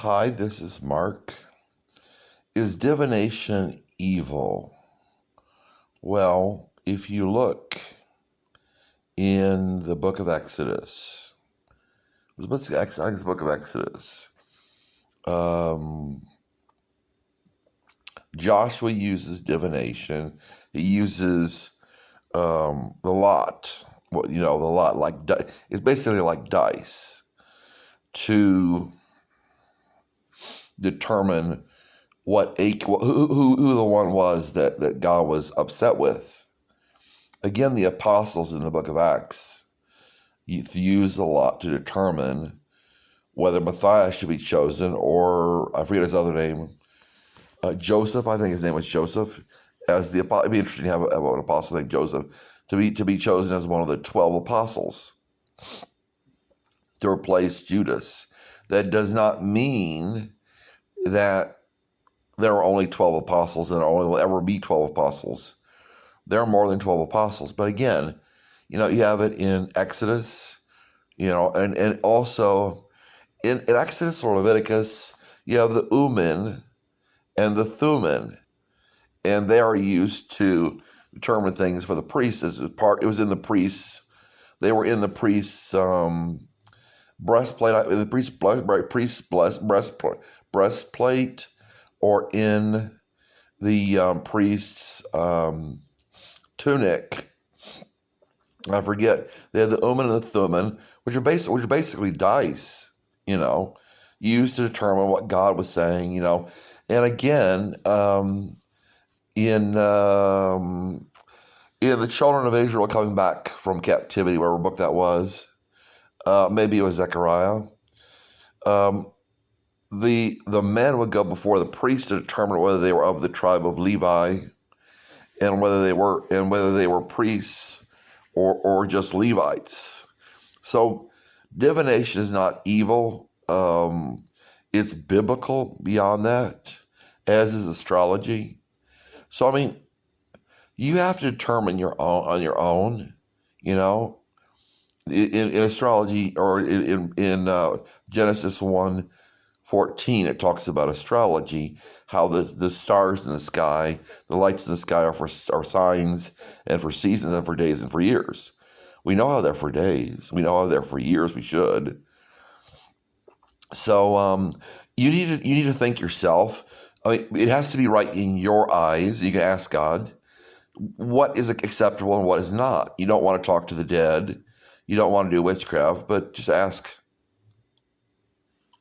Hi, this is Mark. Is divination evil? Well, if you look in the book of Exodus, I think it's the book of Exodus. Joshua uses divination. He uses the lot. The lot, it's basically like dice to determine who the one was that God was upset with. Again, the apostles in the book of Acts use a lot to determine whether Matthias should be chosen, or I forget his other name, Joseph. I think his name was Joseph. It'd be interesting to have an apostle named Joseph to be chosen as one of the 12 apostles to replace Judas. That does not mean that there are only 12 apostles and there only will ever be 12 apostles. There are more than 12 apostles. But again, you have it in Exodus, and also in Exodus or Leviticus, you have the Urim and the Thummim, and they are used to determine things for the priests. It was in the priests. They were in the priests' breastplate, breastplate, or in the priest's tunic. I forget. They had the Urim and the Thummim, which are basically dice, used to determine what God was saying, And again, in the children of Israel coming back from captivity, whatever book that was, maybe it was Zechariah. The men would go before the priest to determine whether they were of the tribe of Levi, and whether they were priests or just Levites. So divination is not evil. It's biblical beyond that, as is astrology. So you have to determine on your own. In astrology, or in Genesis 1:14, it talks about astrology, how the stars in the sky, the lights in the sky are signs, and for seasons, and for days, and for years. We know how they're for days. We know how they're for years. We should. So you need to think yourself. It has to be right in your eyes. You can ask God what is acceptable and what is not. You don't want to talk to the dead. You don't want to do witchcraft, but just ask